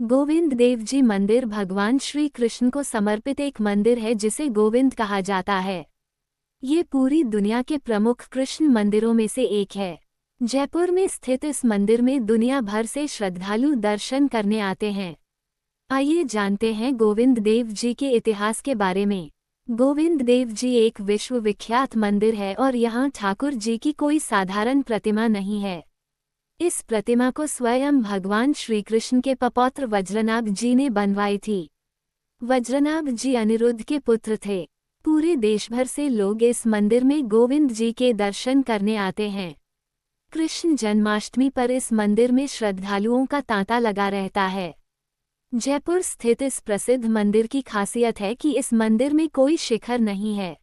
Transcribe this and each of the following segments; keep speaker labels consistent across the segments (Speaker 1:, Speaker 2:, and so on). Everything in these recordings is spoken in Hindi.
Speaker 1: गोविंद देव जी मंदिर भगवान श्री कृष्ण को समर्पित एक मंदिर है जिसे गोविंद कहा जाता है। ये पूरी दुनिया के प्रमुख कृष्ण मंदिरों में से एक है। जयपुर में स्थित इस मंदिर में दुनिया भर से श्रद्धालु दर्शन करने आते हैं। आइए जानते हैं गोविंद देव जी के इतिहास के बारे में। गोविंद देव जी एक विश्वविख्यात मंदिर है और यहाँ ठाकुर जी की कोई साधारण प्रतिमा नहीं है। इस प्रतिमा को स्वयं भगवान श्री कृष्ण के पपौत्र वज्रनाभ जी ने बनवाई थी। वज्रनाभ जी अनिरुद्ध के पुत्र थे। पूरे देश भर से लोग इस मंदिर में गोविंद जी के दर्शन करने आते हैं। कृष्ण जन्माष्टमी पर इस मंदिर में श्रद्धालुओं का तांता लगा रहता है। जयपुर स्थित इस प्रसिद्ध मंदिर की खासियत है कि इस मंदिर में कोई शिखर नहीं है।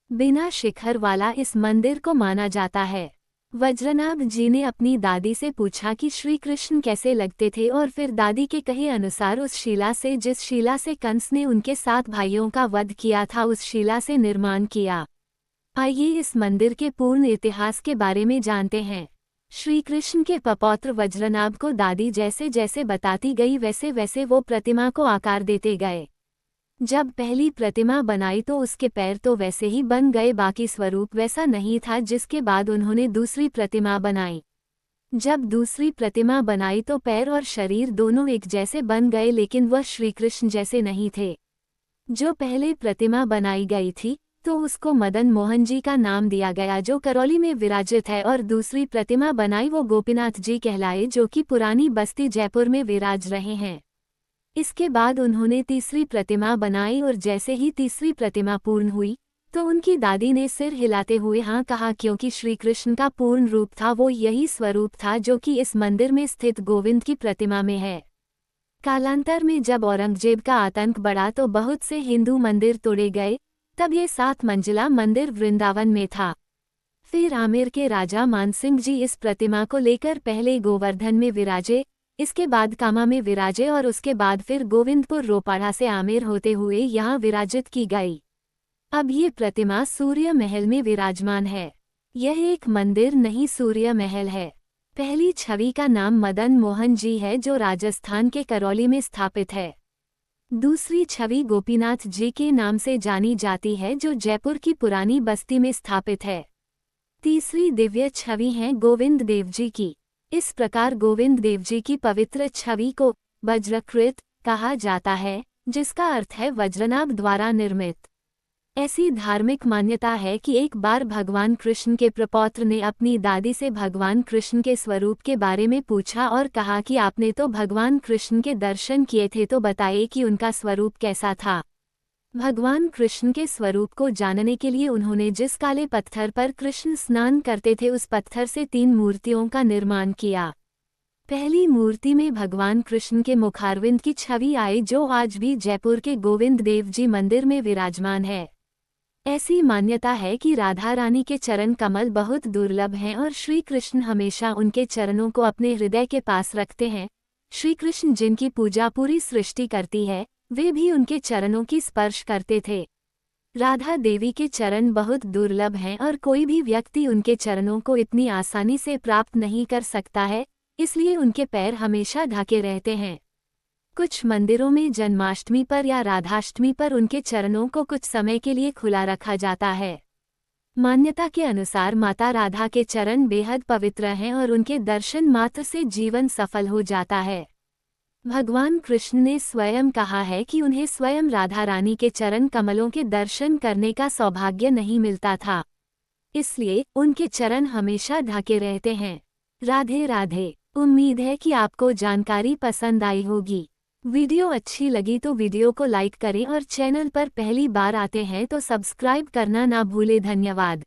Speaker 1: बिना शिखर वाला इस मंदिर को माना जाता है। वज्रनाभ जी ने अपनी दादी से पूछा कि श्री कृष्ण कैसे लगते थे और फिर दादी के कहे अनुसार उस शिला से जिस शिला से कंस ने उनके 7 भाइयों का वध किया था उस शिला से निर्माण किया। आइए इस मंदिर के पूर्ण इतिहास के बारे में जानते हैं। श्री कृष्ण के पपौत्र वज्रनाभ को दादी जैसे जैसे बताती गई वैसे वैसे वो प्रतिमा को आकार देते गए। जब पहली प्रतिमा बनाई तो उसके पैर तो वैसे ही बन गए, बाकी स्वरूप वैसा नहीं था। जिसके बाद उन्होंने दूसरी प्रतिमा बनाई। जब दूसरी प्रतिमा बनाई तो पैर और शरीर दोनों एक जैसे बन गए, लेकिन वह श्री कृष्ण जैसे नहीं थे। जो पहले प्रतिमा बनाई गई थी तो उसको मदन मोहन जी का नाम दिया गया, जो करौली में विराजित है, और दूसरी प्रतिमा बनाई वो गोपीनाथ जी कहलाए, जो कि पुरानी बस्ती जयपुर में विराज रहे हैं। इसके बाद उन्होंने तीसरी प्रतिमा बनाई और जैसे ही तीसरी प्रतिमा पूर्ण हुई तो उनकी दादी ने सिर हिलाते हुए हाँ कहा, क्योंकि श्री कृष्ण का पूर्ण रूप था वो यही स्वरूप था जो कि इस मंदिर में स्थित गोविंद की प्रतिमा में है। कालांतर में जब औरंगजेब का आतंक बढ़ा तो बहुत से हिंदू मंदिर तोड़े गए। तब ये 7 मंजिला मंदिर वृंदावन में था। फिर आमेर के राजा मानसिंह जी इस प्रतिमा को लेकर पहले गोवर्धन में विराजे, इसके बाद कामा में विराजे और उसके बाद फिर गोविंदपुर रोपाड़ा से आमेर होते हुए यहाँ विराजित की गई। अब ये प्रतिमा सूर्य महल में विराजमान है। यह एक मंदिर नहीं सूर्य महल है। पहली छवि का नाम मदन मोहन जी है जो राजस्थान के करौली में स्थापित है। दूसरी छवि गोपीनाथ जी के नाम से जानी जाती है जो जयपुर की पुरानी बस्ती में स्थापित है। तीसरी दिव्य छवि है गोविंद देव जी की। इस प्रकार गोविंद देव जी की पवित्र छवि को वज्रकृत कहा जाता है, जिसका अर्थ है वज्रनाभ द्वारा निर्मित। ऐसी धार्मिक मान्यता है कि एक बार भगवान कृष्ण के प्रपौत्र ने अपनी दादी से भगवान कृष्ण के स्वरूप के बारे में पूछा और कहा कि आपने तो भगवान कृष्ण के दर्शन किए थे, तो बताइए कि उनका स्वरूप कैसा था। भगवान कृष्ण के स्वरूप को जानने के लिए उन्होंने जिस काले पत्थर पर कृष्ण स्नान करते थे उस पत्थर से 3 मूर्तियों का निर्माण किया। पहली मूर्ति में भगवान कृष्ण के मुखारविंद की छवि आई, जो आज भी जयपुर के गोविंद देव जी मंदिर में विराजमान है। ऐसी मान्यता है कि राधा रानी के चरण कमल बहुत दुर्लभ हैं और श्री कृष्ण हमेशा उनके चरणों को अपने हृदय के पास रखते हैं। श्री कृष्ण जिनकी पूजा पूरी सृष्टि करती है वे भी उनके चरणों की स्पर्श करते थे। राधा देवी के चरण बहुत दुर्लभ हैं और कोई भी व्यक्ति उनके चरणों को इतनी आसानी से प्राप्त नहीं कर सकता है, इसलिए उनके पैर हमेशा ढके रहते हैं। कुछ मंदिरों में जन्माष्टमी पर या राधाष्टमी पर उनके चरणों को कुछ समय के लिए खुला रखा जाता है। मान्यता के अनुसार माता राधा के चरण बेहद पवित्र हैं और उनके दर्शन मात्र से जीवन सफल हो जाता है। भगवान कृष्ण ने स्वयं कहा है कि उन्हें स्वयं राधा रानी के चरण कमलों के दर्शन करने का सौभाग्य नहीं मिलता था, इसलिए उनके चरण हमेशा ढके रहते हैं। राधे राधे। उम्मीद है कि आपको जानकारी पसंद आई होगी। वीडियो अच्छी लगी तो वीडियो को लाइक करें और चैनल पर पहली बार आते हैं तो सब्सक्राइब करना ना भूलें। धन्यवाद।